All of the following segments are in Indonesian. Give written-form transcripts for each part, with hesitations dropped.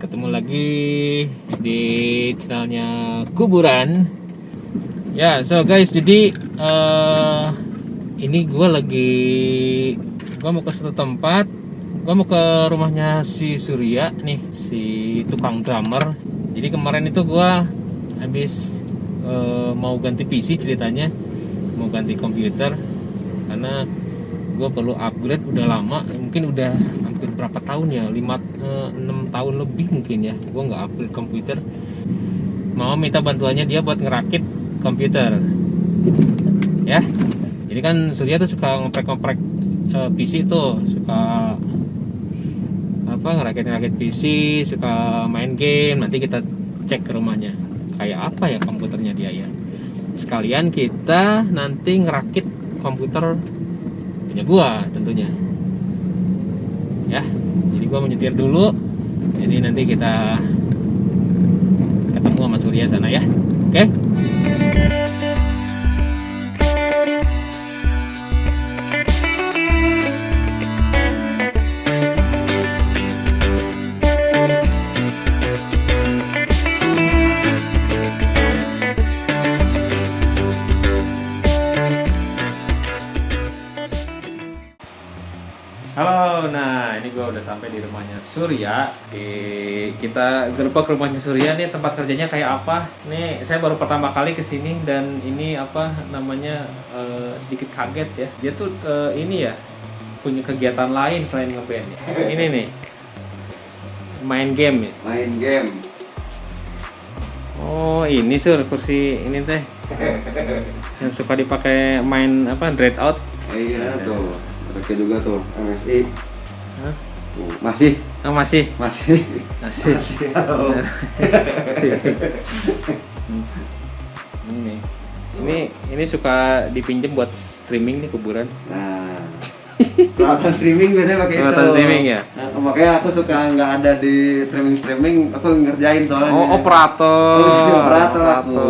ketemu lagi di channelnya Kuburan. Ya, so guys, jadi ini gue mau ke satu tempat. Gue mau ke rumahnya si Surya nih, si tukang drummer. Jadi kemarin itu gue habis mau ganti PC ceritanya, mau ganti komputer karena gue perlu upgrade. Udah lama, mungkin udah hampir berapa tahun ya, 6 tahun lebih mungkin ya gue nggak upgrade komputer. Mau minta bantuannya dia buat ngerakit komputer ya. Jadi kan Surya tuh suka ngoprek-ngoprek PC tuh, suka ngerakit PC, suka main game. Nanti kita cek ke rumahnya kayak apa ya komputernya dia ya, sekalian kita nanti ngerakit komputer punya gua tentunya ya. Jadi gua menyetir dulu, jadi nanti kita ketemu sama Surya sana ya. Oke? Halo, nah ini gue udah sampai di rumahnya Surya. Kita gerbek rumahnya Surya nih, tempat kerjanya kayak apa? Nih saya baru pertama kali kesini dan ini apa namanya sedikit kaget ya. Dia tuh ini ya punya kegiatan lain selain ngeband ya. Ini nih main game ya. Main game. Oh ini Sur, kursi ini teh yang suka dipakai main apa, dread out. Iya tuh. Pakai juga tuh MSI. Hah? Masih. Oh, masih. Masih. Halo. Ini suka dipinjem buat streaming nih Kuburan. Nah, peralatan streaming biasanya pakai itu. Peralatan streaming ya. Nah, makanya aku suka nggak ada di streaming, aku ngerjain soalnya. Oh, operator. Oh, jadi operator aku.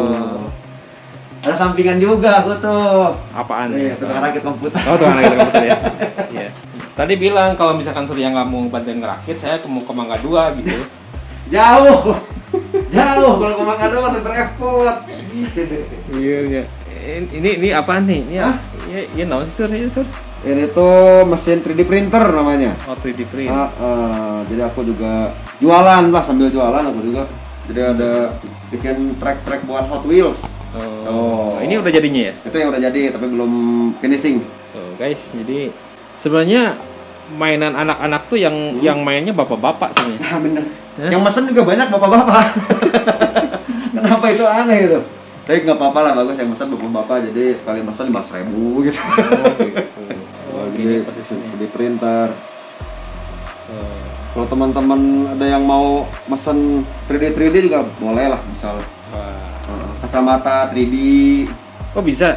Ada sampingan juga aku tuh. Apaan? Iya, tukang rakit komputer. Oh, tukang rakit komputer ya. Iya. Tadi bilang kalau misalkan Surya nggak mau bantuin ngerakit, saya mau ke Mangga 2 gitu. Jauh. Jauh kalau ke Mangga 2 masih berepot. Iya. Ini apaan nih? Ini naon sih Sur? Ini tuh mesin 3D printer namanya. Oh, 3D print. Jadi aku juga jualan lah, sambil jualan aku juga. Jadi ada bikin track buat Hot Wheels. Oh, ini udah jadinya ya? Itu yang udah jadi tapi belum finishing. Oh, guys, jadi sebenarnya mainan anak-anak tuh yang mainnya bapak-bapak sebenarnya. Nah, bener. Hah? Yang mesen juga banyak bapak-bapak. Kenapa itu aneh gitu? Tapi nggak apa-apa lah, bagus yang mesen bapak-bapak. Jadi sekali mesen 5.000 gitu. Oh, Jadi gini posisinya. di printer. Kalau teman-teman ada yang mau mesen 3D juga boleh lah misalnya. Wah. Kacamata 3D. Oh, bisa.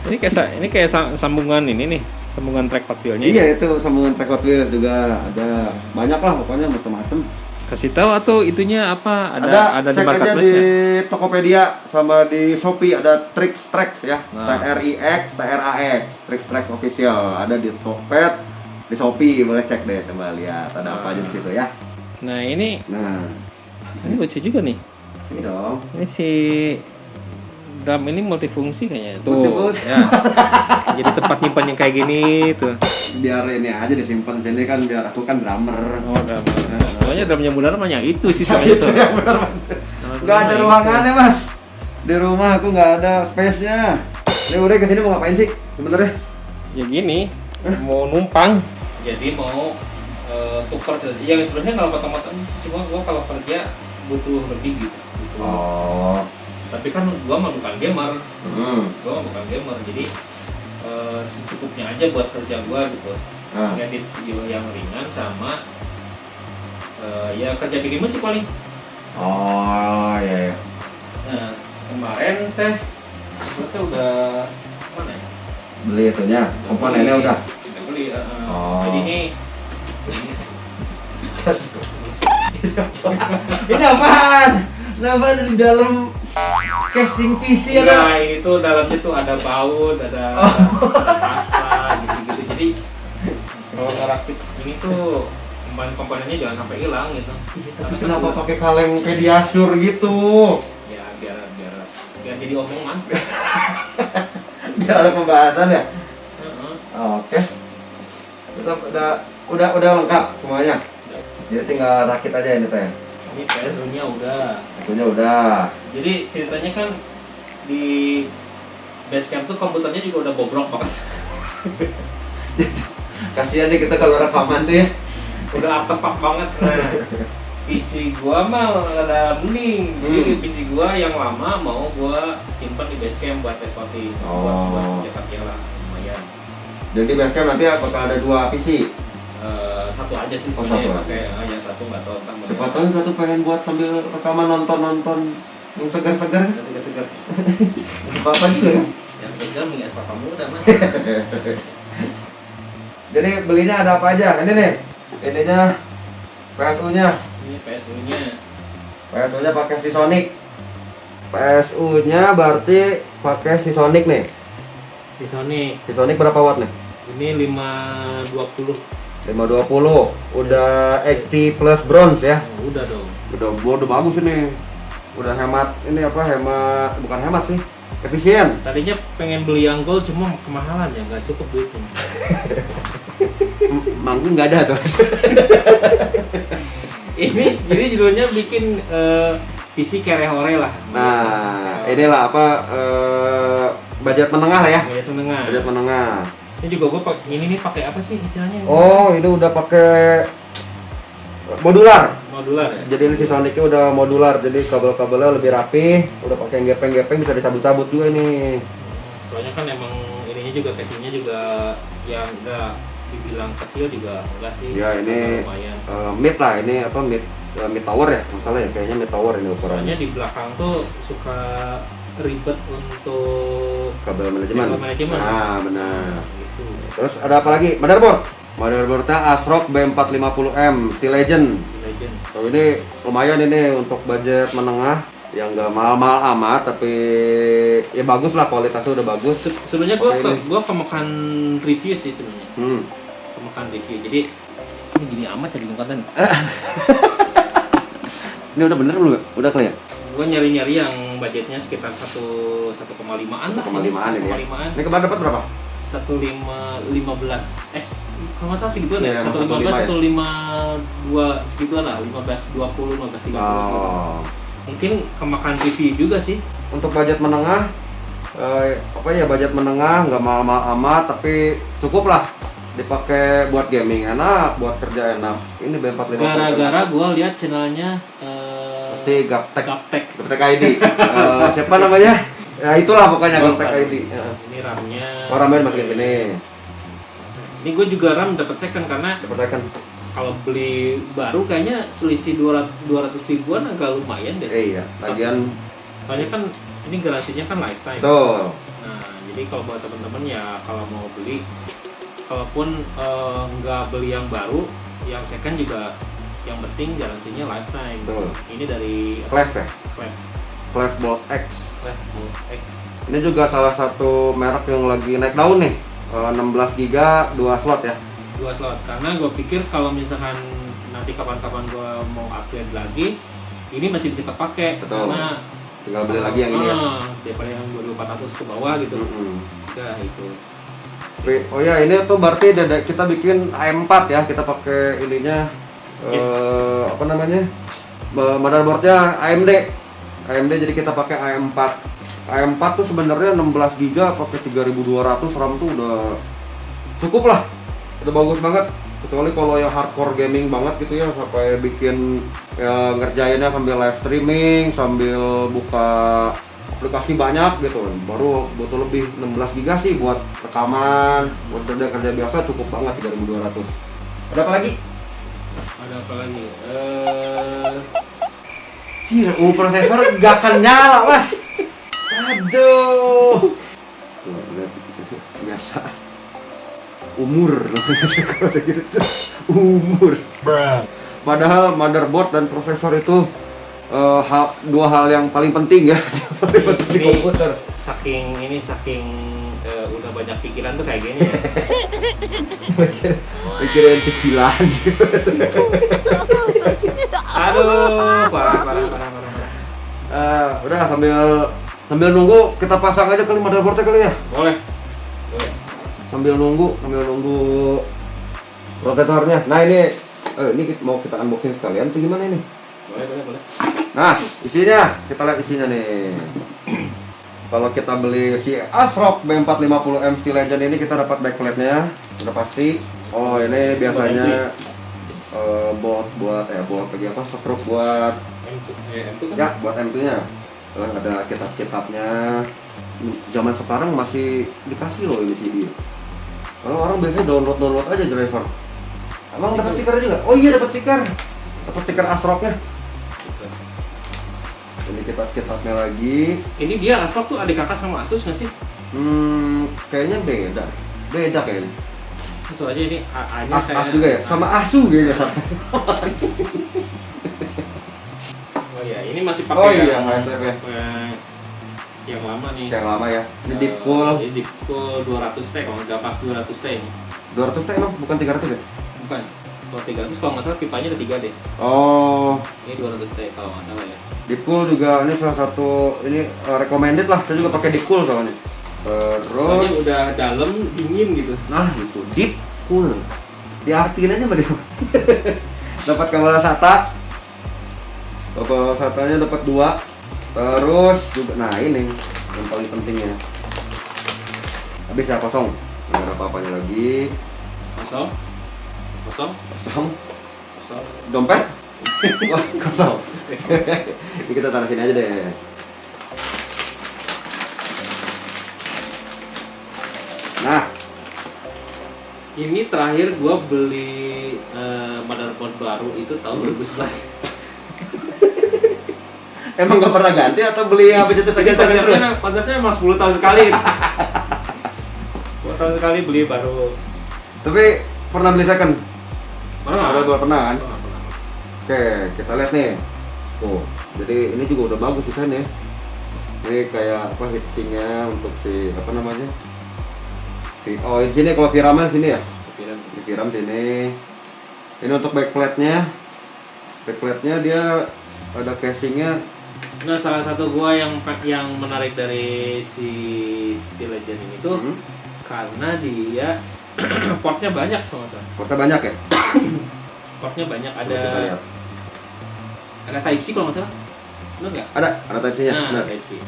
ini kayak sambungan ini nih, sambungan track Hot Wheels-nya. Iya, itu sambungan track Hot Wheels juga ada, banyak lah pokoknya macam-macam. Kasih tahu atau itunya apa? Ada di cek aja di marketplace-nya. Tokopedia sama di Shopee ada Trix ya. Nah. TRIX Trix official ada di Tokped, di Shopee, boleh cek deh, coba lihat ada apa aja di situ ya. Nah, ini lucu juga nih. Ini dong. Ini si drum ini multifungsi kayaknya. Tuh. Multifungsi. Ya. Jadi tempat nyimpan yang kayak gini tuh. Biar ini aja disimpan sini kan, biar aku kan drummer. Oh, drum. Soalnya drumnya benar mah yang itu sih soalnya Itu tuh. yang benar. Nggak ada ruangannya, Mas. Di rumah aku nggak ada space-nya. Ini udah kesini mau ngapain sih sebenarnya? Ya gini, mau numpang. Jadi mau tukar ya sebenarnya kalau potong-potong cuma gua kalau kerja butuh lebih gitu. Oh. Tapi kan gua mah bukan gamer. Gua mah bukan gamer. Jadi secukupnya aja buat kerja gua gitu. Ngedit video yang ringan sama ya kerja bikin musik paling. Oh, iya. Nah, kemarin teh gua tuh udah mana ya? Beli itunya, komponennya udah. Udah beli. Oh. Jadi ini Ini apaan? Kenapa ada di dalam casing PC ada? nah, ini tuh dalamnya tuh ada baut, ada pasta gitu-gitu. Jadi kalau ngerakit ini tuh komponennya jangan sampai hilang gitu. Tapi kenapa pakai kaleng Pediasure gitu? Ya biar jadi omongan. Biar ada pembahasan ya. Heeh. Oke. Kita udah lengkap semuanya. Jadi tinggal rakit aja ini teh. Ini PSU-nya udah. Itunya udah. Jadi ceritanya kan di Basecamp tuh komputernya juga udah bobrok banget. Kasihan nih kita kalau rekaman tuh ya. Udah artefak banget. Nah, PC gua mah rada mending. Jadi PC gua yang lama mau gua simpen di Basecamp buat recording. Buat cetak lah lumayan. Jadi Basecamp nanti bakal ada 2 PC. Satu aja sih Oh, sebenarnya satu pakai yang satu nggak tahu entah Siapa tahu yang satu pengen buat sambil rekaman nonton yang segar-segar. segar-segar. Apa juga ya? Yang segar mending es papa muda mas. Jadi belinya ada apa aja? Ini nih. Ininya PSU-nya. Ini PSU-nya. PSU-nya pakai Seasonic. PSU-nya berarti pakai Seasonic nih. Di Sony. Seasonic berapa watt nih? Ini 520. 520. Udah 80 plus bronze ya. Oh, udah dong. Udah bagus ini. Udah hemat. Ini apa? Hemat, bukan hemat sih. Efisien. Tadinya pengen beli yang gold cuma kemahalan ya, nggak cukup duitnya. Manggung nggak ada tuh. Ini jadi judulnya bikin PC kere-hore lah. Nah, inilah apa budget menengah lah ya. Budget menengah. Budget menengah. Ini juga gua ini pakai apa sih istilahnya? Oh, ini udah pakai modular. Modular ya. Jadi ini Seasonicnya udah modular, jadi kabel-kabelnya lebih rapi. Udah pakai yang gepeng-gepeng bisa dicabut-cabut juga ini. Soalnya kan emang ininya juga casingnya juga yang enggak dibilang kecil juga enggak sih. Ya ini lumayan. mid lah, ini apa mid tower ya, masalah ya kayaknya mid tower ini ukurannya. Soalnya di belakang tuh suka ribet untuk Kabel manajemen. Nah, benar. Gitu. Terus ada apa lagi? Motherboardnya ASRock B450M Steel Legend. Legend. So, ini lumayan ini untuk budget menengah yang nggak mahal-mahal amat, tapi ya bagus lah, kualitasnya udah bagus. Sebenarnya gua kemakan review sih sebenarnya. Kemakan review. Jadi ini gini amat jadi konten. Ini udah bener belum? Udah kali ya? Gua nyari-nyari yang budgetnya sekitar 1,5-an lah. 1,5-an ini ya. 1,5-an. Ini kemarin dapat berapa? 1,15. Kalau nggak salah segituan ya. 1,15, 1,52 segituan lah. 15,20, 15,30 Oh. Mungkin kemakan review juga sih. Untuk budget menengah, budget menengah nggak mahal-mahal amat, tapi cukup lah dipakai buat gaming enak, buat kerja enak. Ini B450. Gara-gara gua lihat channelnya pasti Gaptek ID. Siapa namanya? Ya itulah pokoknya Gaptek ID. Ini RAM-nya. RAM-nya makin gini. Ini gue juga RAM dapat second karena Dapat second. kalau beli baru kayaknya selisih 200 ribuan agak lumayan deh. Iya, lagian soalnya kan ini garansinya kan lifetime. tuh. Nah, jadi kalau buat teman-teman ya kalau mau beli, kalaupun nggak beli yang baru, yang second juga yang penting garansinya lifetime. Tuh. Ini dari Clef ya? Clef Bolt X. Clef Bolt X. Ini juga salah satu merek yang lagi naik daun nih. 16 GB 2 slot ya. 2 slot, karena gue pikir kalau misalkan nanti kapan-kapan gue mau upgrade lagi, ini masih bisa kepake. Betul. Karena Tinggal beli lagi yang ini ya. Daripada yang 2400 ke bawah gitu. Ya itu. Oh ya, ini tuh berarti kita bikin AM4 ya. Kita pakai ininya apa namanya? Motherboardnya AMD. Jadi kita pakai AM4. AM4 tuh sebenarnya 16 GB pakai 3200 RAM tuh udah cukup lah. Udah bagus banget. Kecuali kalau yang hardcore gaming banget gitu ya, sampai bikin ya, ngerjainnya sambil live streaming, sambil buka aplikasi banyak gitu, baru butuh lebih 16 GB sih buat rekaman, buat kerja biasa cukup banget 3200. Ada apa lagi? Ada apa lagi? Prosesor gak akan nyala, Mas. Aduh. Tuh, lihat biasa. Umur gitu tuh. Umur. Padahal motherboard dan prosesor itu dua hal yang paling penting ya. Paling penting di komputer. Saking udah banyak pikiran tuh kayak gini ya. Pikiran kecilan. Aduh, parah. Udah sambil nunggu kita pasang aja kali motherboardnya kali ya. Boleh. Sambil nunggu rotatornya. Nah ini mau kita unboxing sekalian atau gimana ini? Boleh. Nah isinya kita lihat isinya nih. Kalau kita beli si ASRock B450M Steel Legend ini kita dapat backplate-nya udah pasti. Oh ini biasanya bolt buat lagi apa? Stroke buat M2 kan? ya buat M2-nya. Ada kitab-kitabnya. Zaman sekarang masih dikasih loh ini CD. Orang biasanya download aja driver. Emang dapat stiker juga? Oh iya dapat stiker. Dapat stiker ASRock-nya. Ini kitab-kitabnya lagi. Ini dia ASRock tuh adik kakak sama Asus nggak sih? Kayaknya beda kayaknya. Soalnya ini A-nya As juga ya? Sama Asu kayaknya. Oh iya, ini masih pakai Oh iya, HSF ya. Yang lama nih. Yang lama ya. Ini Deepcool. Ini Deepcool 200T, kalau nggak pas 200T ini. 200T emang bukan 300 ya? Bukan. Kalau 300 kalau nggak salah pipanya ada 3 deh. Oh. Ini 200T kalau nggak salah ya. Deepcool juga ini salah satu ini recommended lah. Saya juga pakai Deepcool soalnya. Soalnya Terus udah dalam dingin gitu. nah itu Deepcool. Diartiin aja Mbak Dewa. Dapat kabel SATA. Kabel SATA-nya dapat 2. Terus juga nah ini yang paling pentingnya. Habis ya kosong. Nggak ada apa-apanya lagi. Kosong. Dompet? Wah, kosong. Ini kita taruh sini aja deh. Nah, Ini terakhir gua beli motherboard baru itu tahun 2011. emang nggak pernah ganti atau beli habis itu saja terus? Konsepnya emang 10 tahun sekali. 10 tahun sekali beli baru. Tapi pernah beli second? Pernah? Pernah kan? Oke, kita lihat nih. Oh, jadi ini juga udah bagus desainnya. Ini kayak apa heatsinknya untuk si apa namanya? Oh, di sini kalau Viraman sini ya? Di Viram sini. Ini untuk backplate-nya. Backplate-nya dia ada casingnya. Nah, salah satu gua yang menarik dari si Steel Legend ini tuh karena dia portnya banyak kalau nggak salah. Portnya banyak ya? Portnya banyak, Coba kita lihat. ada Type C kalau nggak salah. Benar nggak? Ada Type-C-nya. Nah, Benar. Type C.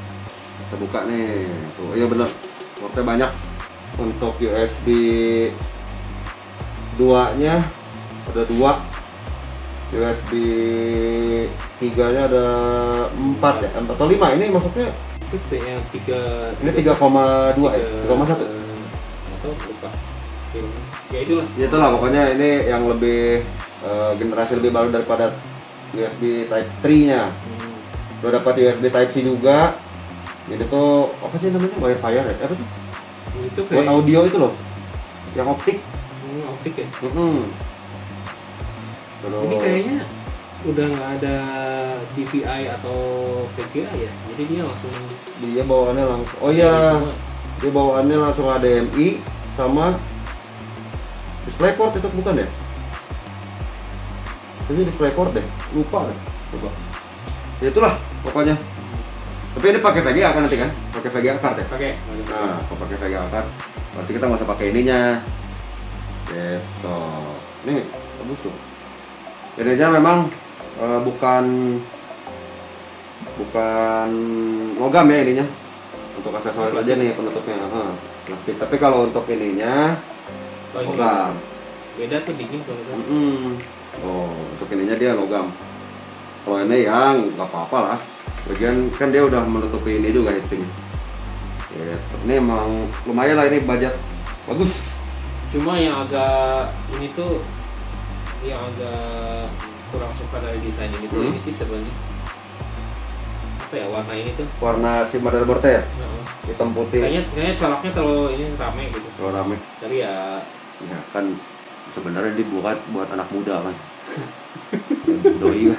Kita buka nih. Tuh, iya benar. Portnya banyak. Untuk USB 2-nya ada 2. USB 3-nya ada 4 ya? 4 atau 5 ini maksudnya? Itu yang 3. Ini 3,2 ya? 3,1? Atau lupa. Ya itulah. Ya itulah pokoknya ini yang lebih generasi lebih baru daripada USB Type 3-nya. Udah dapat USB Type C juga. Jadi tuh apa sih namanya? Wirefire ya? Apa sih? Itu Buat audio itu loh. Yang optik. optik ya. Terus Ini kayaknya udah nggak ada DVI atau VGA ya. Jadi dia langsung dia bawaannya langsung. Oh iya. Dia bawaannya langsung HDMI sama DisplayPort itu bukan ya? Ini DisplayPort deh. Lupa deh. Coba. Ya itulah pokoknya. Tapi ini pakai VGA kan nanti kan? Pakai VGA card ya? pakai. Nah, kalau pakai VGA card, berarti kita nggak usah pakai ininya. Gitu. Nih, bagus tuh. Jadinya memang bukan logam ya ininya. Untuk aksesoris aja nih penutupnya. Plastik. Tapi kalau untuk ininya logam. Beda tuh dingin kalau itu. Oh, untuk ininya dia logam. Kalau ini yang nggak apa-apa lah. Bagian kan dia udah menutupi ini juga heatsinknya. Gitu. Ini emang lumayan lah ini budget bagus. Cuma yang agak ini tuh yang agak kurang suka dari desain ini tuh ini sih sebenarnya apa ya warna ini tuh warna si motherboardnya ya? Hitam putih. Kayaknya coraknya terlalu ini rame gitu. Terlalu rame. Tapi ya kan sebenarnya dibuat buat anak muda kan. doi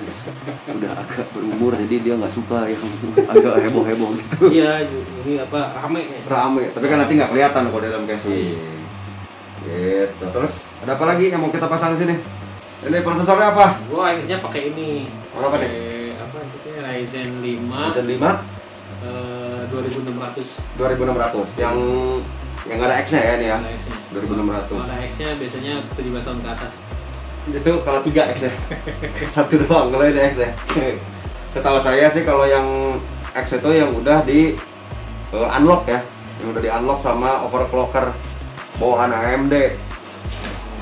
kan udah agak berumur jadi dia nggak suka yang agak heboh gitu. Iya, ini apa rame ya. Rame, tapi kan nanti nggak kelihatan kalau dalam casing. Gitu. Terus ada apa lagi yang mau kita pasang di sini? Ini prosesornya apa? Gua akhirnya pakai ini. Apa nih? Apa itu? Ryzen 5. Ryzen 5 2600. 2600 yang nggak ada X-nya ya ini ya. Ada X-nya. 2600. Kalau ada X-nya biasanya 17 tahun ke atas. Itu kalau 3 X ya. Satu doang kalau ini X ya. Setahu saya sih kalau yang X itu yang udah di unlock ya. Yang udah di unlock sama overclocker bawaan AMD.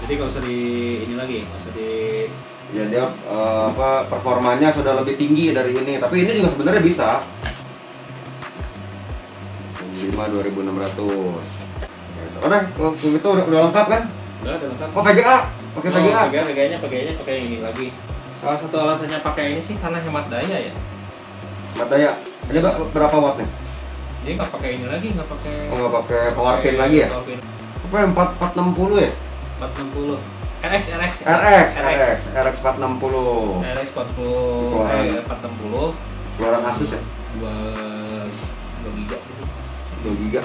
Jadi nggak usah di ini lagi, nggak usah di Ya dia performanya sudah lebih tinggi dari ini. Tapi ini juga sebenarnya bisa. 5 2600. Udah, itu udah lengkap kan? udah lengkap. Oh VGA, pakai VGA. VGA-nya pakai yang ini lagi. Salah satu alasannya pakai ini sih karena hemat daya ya. Hemat daya. Ini berapa watt nih? Jadi nggak pakai ini lagi, nggak pakai. Oh nggak pakai power pin lagi ya? Power pin. Apa yang 460 ya? 460. RX RX 460. RX 460. Keluaran Asus ya? 2 giga gitu. 2 giga.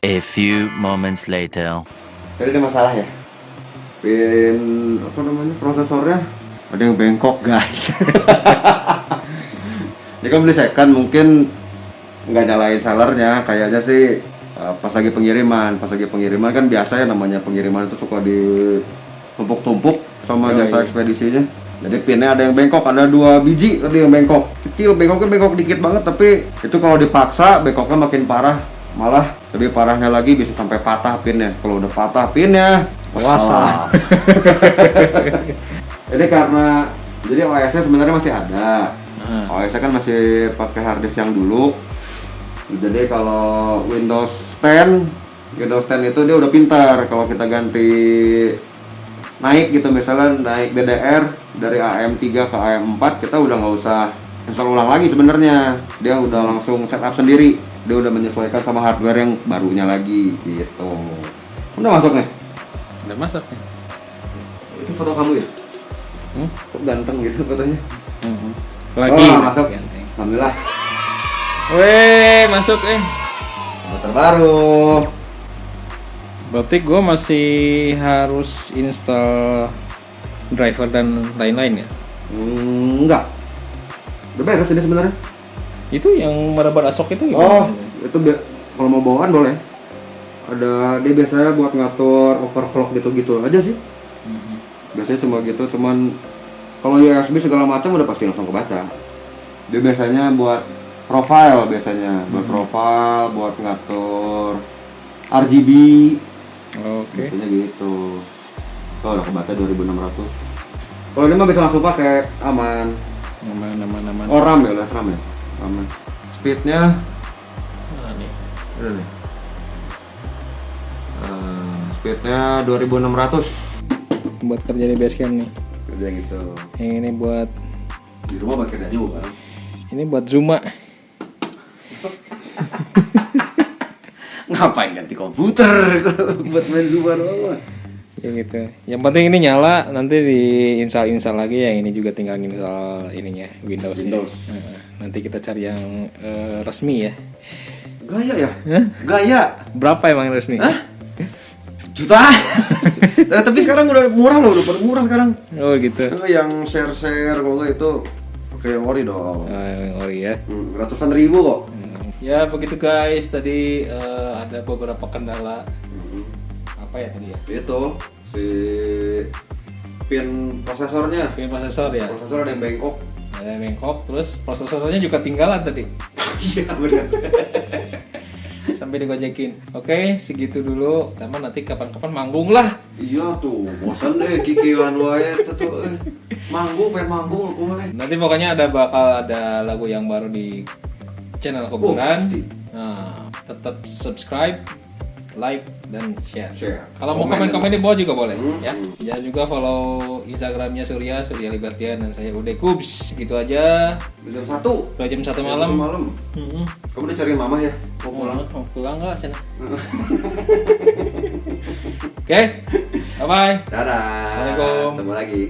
A few moments later. Jadi ada masalah ya? Pin apa namanya prosesornya ada yang bengkok guys. Dia kan beli second mungkin nggak nyalain sellernya, kayaknya sih pas lagi pengiriman kan biasa ya namanya pengiriman itu suka ditumpuk-tumpuk sama jasa ekspedisinya. Jadi pinnya ada yang bengkok, ada 2 biji tadi yang bengkok. Kecil, bengkok dikit banget, tapi itu kalau dipaksa bengkoknya makin parah. Malah lebih parahnya lagi bisa sampai patah pinnya. Kalau udah patah pinnya, wassalam. Ini karena jadi OS-nya sebenarnya masih ada. OS-nya kan masih pakai harddisk yang dulu. Jadi kalau Windows 10 itu dia udah pintar. Kalau kita ganti naik gitu, misalnya naik DDR dari AM3 ke AM4, kita udah nggak usah install ulang lagi sebenarnya. Dia udah langsung setup sendiri. Dia udah menyesuaikan sama hardware yang barunya lagi gitu. Udah masuk nih? Udah masuk nih. Itu foto kamu ya? Kok ganteng gitu fotonya? Lagi masuk. Alhamdulillah. Weh, masuk Komputer baru. Berarti gue masih harus install driver dan lain-lain ya? Enggak. Udah beres ini sebenarnya. Itu yang merabar asok itu Oh, gimana? itu kalau mau bawaan boleh. Ada dia biasanya buat ngatur overclock gitu-gitu aja sih. Biasanya cuma gitu, cuman kalau USB segala macam udah pasti langsung kebaca. Dia biasanya buat profile buat profile, buat ngatur RGB. Oke. Biasanya gitu. Kalau udah kebaca 2600. Kalau ini mah bisa langsung pakai, aman. Aman. Oh, RAM ya, RAM ya. Aman. Speednya Nah, nih. udah nih. Speednya 2600. Buat kerja di basecamp nih. Kerja gitu. Yang ini buat Di rumah buat kerja juga. ini buat Zuma. ngapain ganti komputer buat main Zuma doang. Ya gitu. Yang penting ini nyala, nanti diinstal lagi. Yang ini juga tinggal install ininya Windows. Nanti kita cari yang resmi ya. Gaya ya? Gaya. Berapa emang yang resmi? Juta. Tapi sekarang udah murah loh, udah pada murah sekarang. Oh gitu. Yang share kalau nggak itu pakai yang ori dong. Yang ori ya. Ratusan ribu kok. Ya begitu guys, tadi ada beberapa kendala. Apa ya tadi ya? Itu si pin prosesornya. Pin prosesor ya. Prosesor ada yang bengkok. Ada yang bengkok, terus prosesornya juga tinggalan tadi. Iya benar. Sampai digojekin. Oke, segitu dulu. Teman nanti kapan-kapan manggung lah. Iya tuh, bosan deh kikian wae itu tuh. Manggung, pengen manggung aku mah. Nanti pokoknya bakal ada lagu yang baru di channel Kuburan. pasti. Nah, tetap subscribe, like dan share. Kalau mau Komen. komen-komen di bawah juga boleh ya. Jangan juga follow Instagramnya Surya Libertian dan saya Ude Kubs. Gitu aja. Jam 1. Udah jam 1 malam. Kamu udah cariin mama ya? Mau pulang? Mau pulang nggak Cina? Oke, bye bye. Dadah. Assalamualaikum. Ketemu lagi.